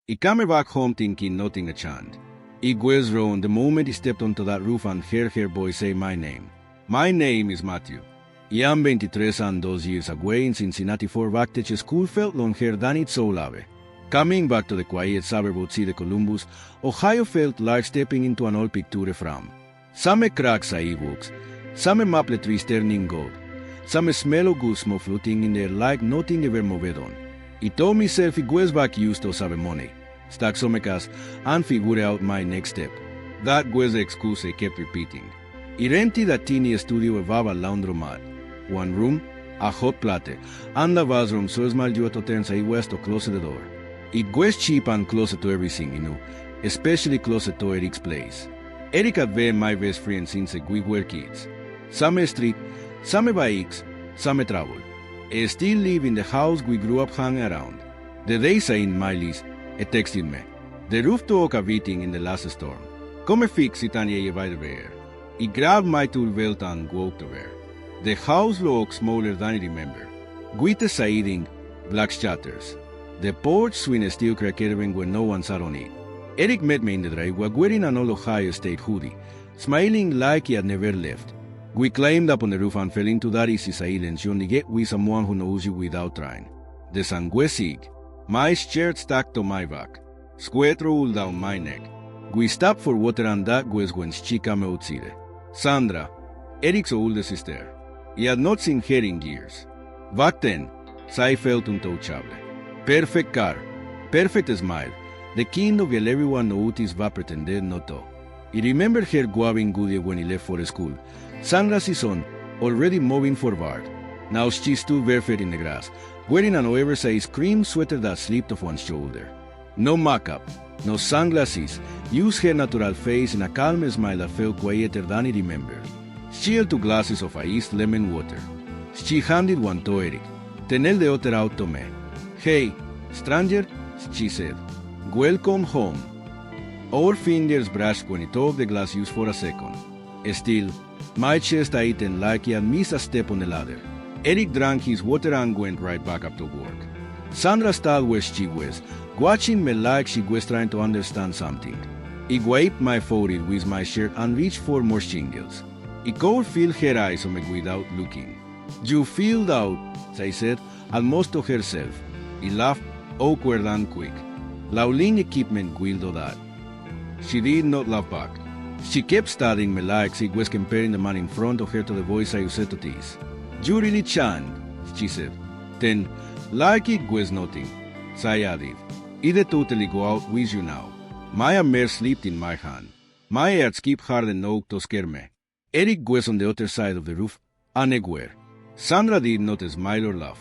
He came back home thinking nothing a chant. He was wrong the moment he stepped onto that roof and heard her boy say my name. My name is Matthew. I am 23 and 2 years away in Cincinnati for back to school felt longer than it so lave. Coming back to the quiet suburb of City Columbus, Ohio felt like stepping into an old picture from. Some cracks I walks, some maple trees turning gold, some smell of good smoke floating in there like nothing ever moved on. I told myself it was back used to save money, stack some cash, and figure out my next step. That was the excuse I kept repeating. I rented a teeny studio above a laundromat. One room, a hot plate, and a bathroom so small you to turn I was to close the door. It was cheap and closer to everything, especially closer to Eric's place. Eric had been my best friend since we were kids. Some street, some bikes, some travel. I still live in the house we grew up hanging around. The days I in my list, he texted me. The roof took a beating in the last storm. Come fix it and you by the bear. He grabbed my tool belt and walked over. The house looked smaller than I remember. With the siding, black shutters. The porch swing steel cracked when no one sat on it. Eric met me in the driveway wearing an old Ohio State hoodie, smiling like he had never left. We climbed up on the roof and fell into that easy silence you only get with someone who knows you without trying. The sun was sick. My shirt stuck to my back. Sweat rolled down my neck. We stopped for water and that was when she came outside. Sandra, Eric's older sister. He had not seen her in years. Back then, I felt untouchable. Perfect car, perfect smile, the kind of girl everyone noticed but pretended not to. I remember her grabbing Goody when he left for school. Sandra's son, already moving forward. Now she stood barefoot in the grass, wearing an oversized cream sweater that slipped off one shoulder. No makeup, no sunglasses, used her natural face in a calm smile that felt quieter than I remembered. She held 2 glasses of iced lemon water. She handed one to Eric. Then held the other out to me. Hey, stranger, she said. Welcome home. Our fingers brushed when he took the glass used for a second. Still, my chest tightened like he had missed a step on the ladder. Eric drank his water and went right back up to work. Sandra stood where she was, watching me like she was trying to understand something. He wiped my forehead with my shirt and reached for more shingles. He could feel her eyes on me without looking. You filled out, I said, almost to herself. He laughed, awkward and quick. Lauline equipment will do that. She did not laugh back. She kept studying me like she was comparing the man in front of her to the voice I used to tease. You really chan, she said. Then, like it was nothing, I added. I'd totally go out with you now. My mare slipped in my hand. My heart skipped hard enough to scare me. Eric was on the other side of the roof, unaware. Sandra did not smile or laugh.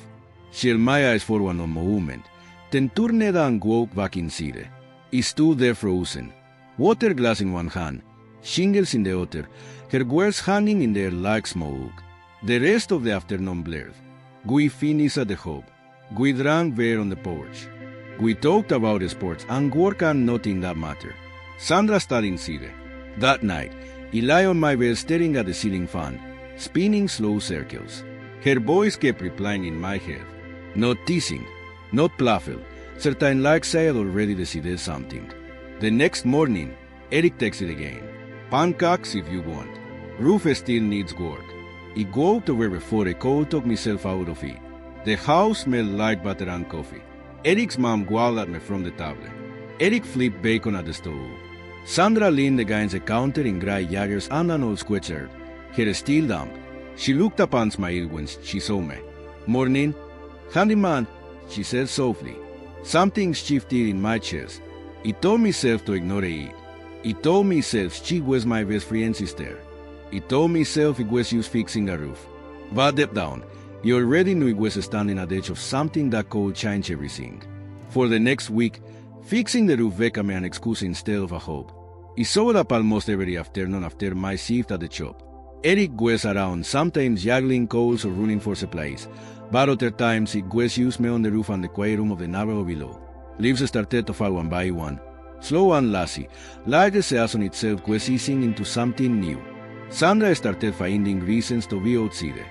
She held my eyes for one moment, then turned and walked back inside. He stood there frozen, water glass in one hand, shingles in the other, her words hanging in there like smoke. The rest of the afternoon blurred. We finished at the hub. We drank beer on the porch. We talked about sports and work and nothing that mattered. Sandra studied inside. That night, I lay on my bed staring at the ceiling fan, spinning slow circles. Her voice kept replying in my head. Not teasing, not playful, certain like I had already decided something. The next morning, Eric texted again. Pancakes if you want. Roof still needs work. I go out over before I could talk myself out of it. The house smelled like butter and coffee. Eric's mom growled at me from the table. Eric flipped bacon at the stove. Sandra leaned against the counter in gray joggers and an old sweatshirt, hair still damp. She looked up and smiled when she saw me. Morning, handyman, she said softly. Something shifted in my chest. I told myself to ignore it. I told myself she was my best friend's sister. I told myself it was just fixing a roof. But deep down, I already knew it was standing at the edge of something that could change everything. For the next week, fixing the roof became an excuse instead of a hope. I showed up almost every afternoon after my shift at the shop. Eric was around, sometimes juggling calls or running for supplies, but other times it was used me on the roof and the quiet room of the neighborhood below. Leaves started to fall one by one, slow and lazy, like the season itself was easing into something new. Sandra started finding reasons to be outside.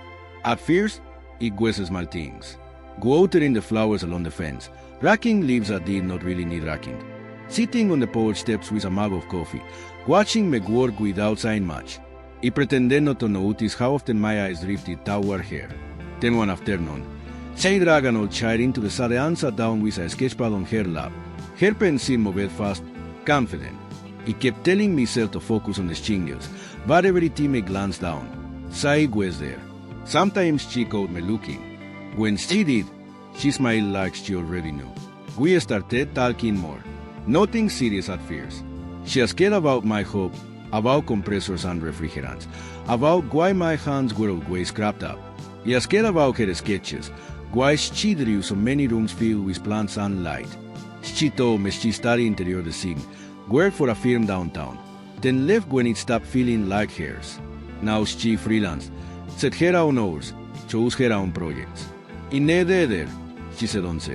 At first, it was small things. Watering the flowers along the fence, Racking leaves I did not really need racking. Sitting on the porch steps with a mug of coffee, watching me work without saying much, y pretendendo to notice how often my eyes drifted toward her. Then one afternoon, she dragged an old chair into the sala and sat down with a sketchpad on her lap. Her pencil moved fast, confident. He kept telling myself to focus on the shingles, but every time I glanced down, she was there. Sometimes she caught me looking. When she did, she smiled like she already knew. We started talking more. Nothing serious at first. She asked about my hope, about compressors and refrigerants, about why my hands were always scrapped up. He asked about her sketches, why she drew so many rooms filled with plants and light. She told me she studied interior design, worked for a firm downtown, then left when it stopped feeling like hers. Now she freelanced, set her own hours, chose her own projects. In there, she said once,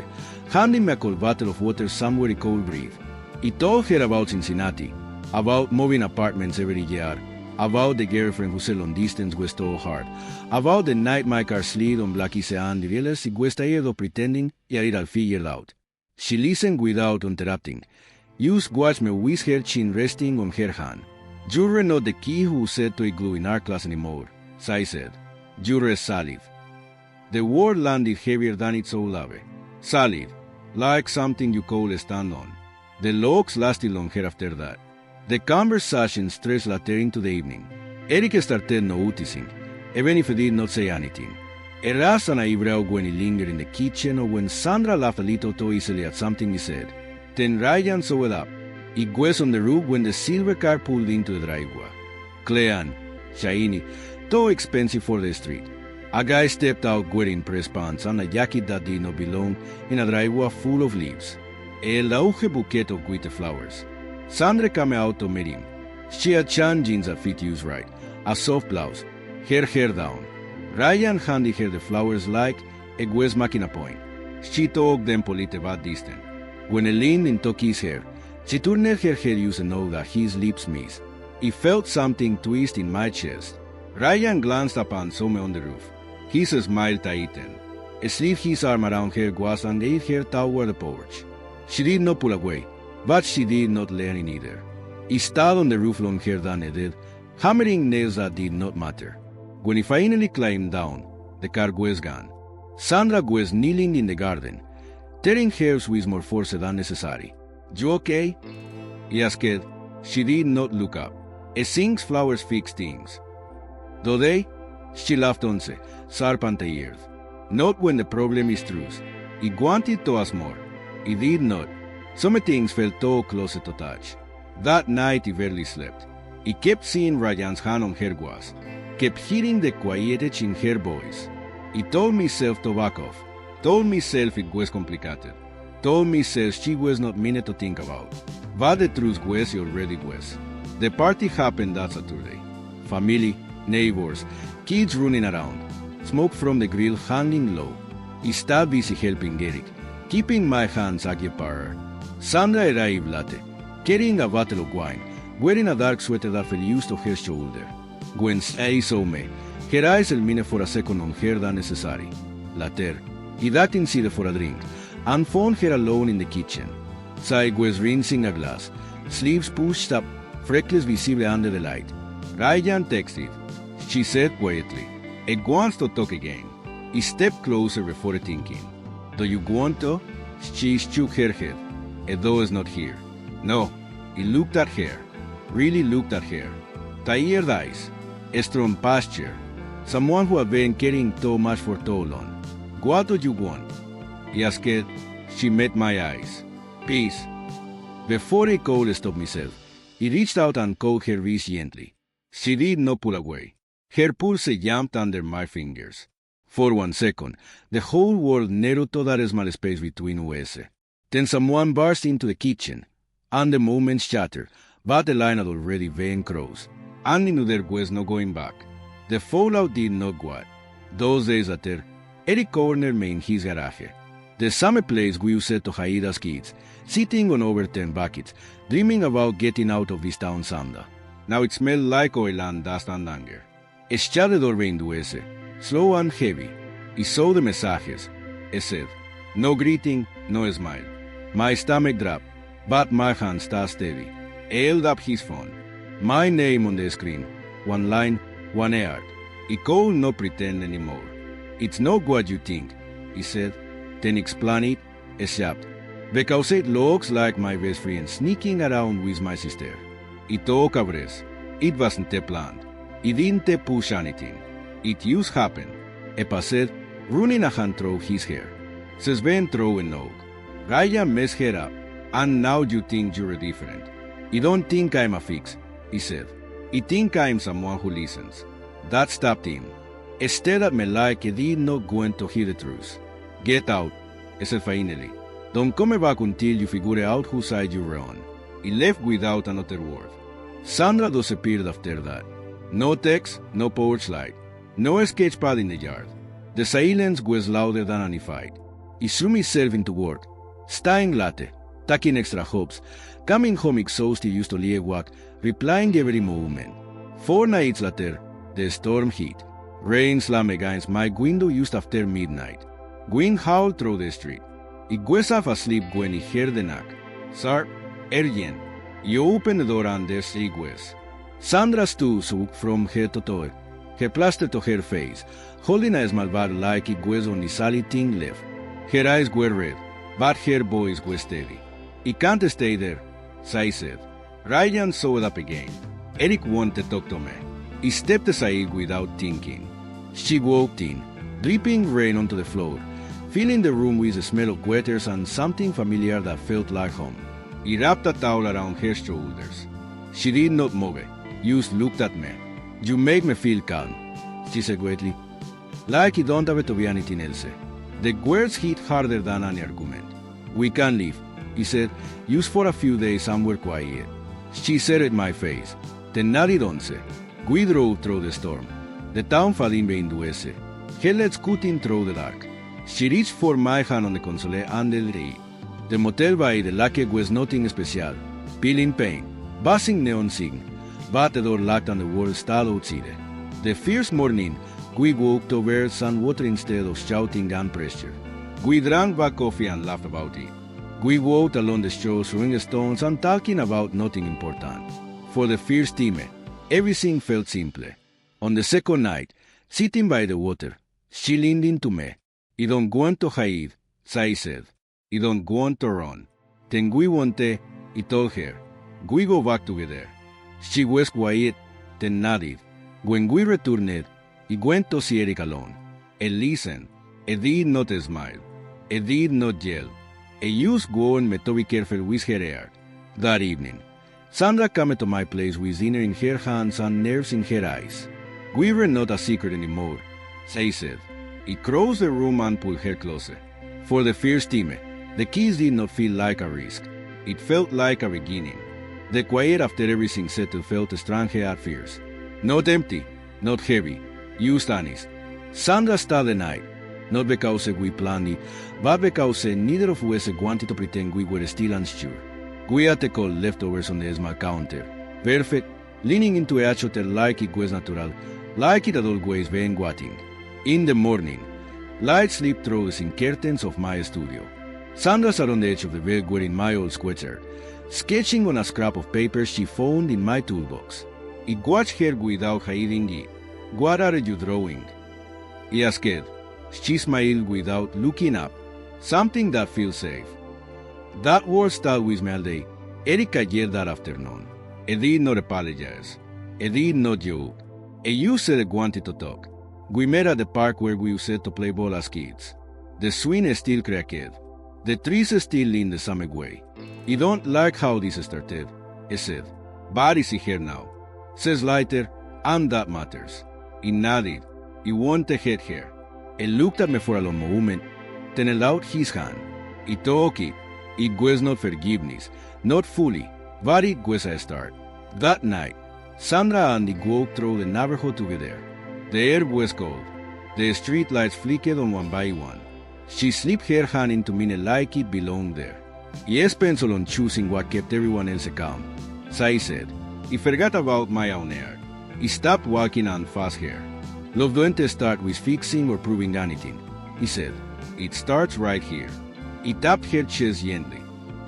handing me a cold bottle of water somewhere he could breathe. He told her about Cincinnati, about moving apartments every year, about the girlfriend who said long distance was so hard, about the night my car slid on Black Ocean, y realized he was tired of pretending y had it all figured out. She listened without interrupting. Just watched me with her chin resting on her hand. You're not the kid who said to glue in our class anymore, I said. You're solid. The word landed heavier than its old ave. Solid, like something you call a stand on. The looks lasted longer after that. The conversation stretched later into the evening. Eric started noticing, even if he did not say anything. He raised an eyebrow when he lingered in the kitchen or when Sandra laughed a little too easily at something he said. Then Ryan saw it up. It was on the roof when the silver car pulled into the driveway. Clean, shiny, too expensive for the street. A guy stepped out wearing press pants and a jacket that did not belong in a driveway full of leaves. A large bouquet of white flowers. Sandra came out to meet him. She had tan jeans that fit just right, a soft blouse, her hair down. Ryan handed her the flowers like it was making a point. She took them polite but distant. When he leaned and took his hair, she turned her head just to know that his lips missed. He felt something twist in my chest. Ryan glanced up and saw me on the roof. His smile tightened. He slid his arm around her waist and led her toward the porch. She did not pull away, but she did not lean either. He stood on the roof longer than he did, hammering nails that did not matter. When he finally climbed down, the car was gone. Sandra was kneeling in the garden, tearing hairs with more force than necessary. You okay? He asked. She did not look up. He thinks flowers fix things. Do they? She laughed once, sharp and tired. Not when the problem is truth. He wanted to ask more. He did not. Some things felt too close to touch. That night he barely slept. He kept seeing Ryan's hand on her waist, kept hearing the quiet edge in her voice. He told himself to back off, told himself it was complicated, told himself she was not meant to think about. But the truth was it already was. The party happened that Saturday. Family, neighbors, kids running around, smoke from the grill hanging low. He stayed busy helping Eric, keeping my hands occupied. Sandra arrived late, carrying a bottle of wine, wearing a dark sweater that fell used to her shoulder. When she saw me, her eyes illuminated for a second on her than necessary. Later, he ducked inside for a drink, and found her alone in the kitchen. She was rinsing a glass, sleeves pushed up, freckles visible under the light. Ryan texted. She said quietly, "He wants to talk again." He stepped closer before thinking. "Do you want to?" She shook her head. Edo is not here. No. He looked at her. Really looked at her. Tired eyes. A strong posture. Someone who had been caring too much for too long. What do you want? He asked. She met my eyes. Peace. Before I could stop myself, he reached out and caught her wrist gently. She did not pull away. Her pulse jumped under my fingers. For 1 second, the whole world narrowed to that small space between us. Then someone burst into the kitchen, and the moment shattered, but the line had already been crossed, and he knew there was no going back. The fallout did not go out. Those days later, Eric cornered me in his garage, the same place we used to hide as kids, sitting on overturned buckets, dreaming about getting out of this town someday. Now it smelled like oil and dust and anger. Shut the doorway into ese, slow and heavy. He saw the messages. He said, No greeting, no smile. My stomach dropped, but my hand stayed steady. He held up his phone. My name on the screen. One line, one word. He could not pretend anymore. It's not what you think, he said. Then explain it, except because it looks like my best friend sneaking around with my sister. It took a breath. It wasn't planned. It didn't push anything. It just happened. Epa said, running a hand through his hair. Says Ben through a note. Ryan messed her up, and now you think you're different. You don't think I'm a fix, he said. You think I'm someone who listens. That stopped him. Instead of me like he did not going to hear the truth. Get out, he said finally. Don't come back until you figure out whose side you're on. He left without another word. Sandra disappeared after that. No text, no porch light, no sketch pad in the yard. The silence was louder than any fight. He threw himself into work, staying late, taking extra hops, coming home exhausted used to leave work, replying every moment. 4 nights later, the storm hit. Rain slammed against my window just after midnight. Wind howled through the street. He was half asleep when he heard the knock. Sir, urgent. He opened the door and there she was. Sandra stood shook from head to toe, her plaster to her face, holding a small bag like it was only solid thing left. Her eyes were red, but her voice was steady. "He can't stay there," she said. Ryan saw it up again. Eric wanted to talk to me. He stepped aside without thinking. She walked in, dripping rain onto the floor, filling the room with the smell of gutters and something familiar that felt like home. He wrapped a towel around her shoulders. She did not move, just looked at me. "You make me feel calm," she said quietly. "Like you don't have to be anything else." The words hit harder than any argument. "We can leave," he said, "just for a few days somewhere quiet." She stared at my face. Then nodded once. We drove through the storm. The town fading induese. Headlights cutting through the dark. She reached for my hand on the console and the it. The motel by the lake was nothing special. Peeling paint, buzzing neon sign, but the door locked and the world stalled outside. The first morning, we walked over sun water instead of shouting and pressure. We drank back coffee and laughed about it. We walked along the shore throwing stones and talking about nothing important. For the first time, everything felt simple. On the second night, sitting by the water, she leaned into me. "You don't want to hide," she said. "You don't want to run." Then we wanted, he told her. We go back together. She was quiet, then nodded. When we returned, he went to see Eric alone. He listened. He did not smile. He did not yell. He used warned me to be careful with her hair. That evening, Sandra came to my place with dinner in her hands and nerves in her eyes. We were not a secret anymore, she said. He crossed the room and pulled her closer. For the first time, the kiss did not feel like a risk. It felt like a beginning. The quiet after everything settled felt strange at first. Not empty, not heavy, just honest. Sandra stayed the night, not because we planned it, but because neither of us wanted to pretend we were still unsure. We had the cold leftovers on the small counter, perfect, leaning into each other like it was natural, like it had always been waiting. In the morning, light slipped through the thin curtains of my studio. Sandra sat on the edge of the bed wearing my old sweater, sketching on a scrap of paper she found in my toolbox. I watched her without hiding it. "What are you drawing?" he asked. She smiled without looking up, something that feels safe. That word stayed with me all day. Erica yelled that afternoon. He did not apologize. He did not joke. He just said he wanted to talk. We met at the park where we used to play ball as kids. The swing still cracked. The trees still leaned the same way. "You don't like how this started," he said. "But it's here now. Says lighter, and that matters." He nodded. He wanted to hit her. He looked at me for a long moment, then held out his hand. He took it. It was not forgiveness, not fully, but it was a start. That night, Sandra and I walked through the neighborhood together. The air was cold. The street lights flickered on one by one. She slipped her hand into mine like it belonged there. He spent so long choosing what kept everyone else calm. She said, "He forgot about my own air. He stopped walking and fast hair. Love don't start with fixing or proving anything," he said. it starts right here. I tapped her chest gently.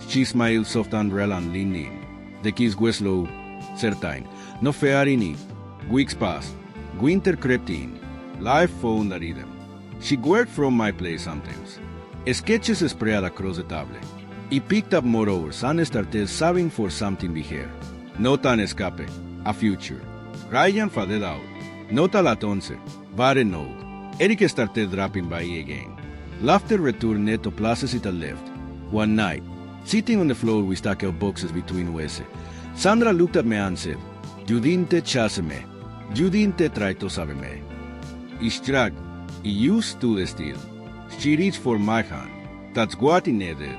She smiled soft and real and leaned in. The kiss was slow, certain. No fear in it. Weeks passed. Winter crept in. Life found a rhythm. She worked from my place sometimes. Sketches spread across the table. I picked up more hours and started saving for something big here. Not an escape, a future. Ryan faded out. Not a latonce, but a note. Eric started dropping by again. Laughter returned to places it had left. One night, sitting on the floor we stacked our boxes between us. Sandra looked at me and said, "You didn't chase me. You didn't try to save me." I shrugged. You stood still. She reached for my hand. That's what I needed.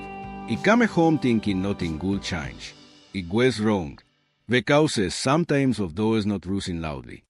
I came home thinking nothing would change. It was wrong. The causes sometimes of those not rusing loudly.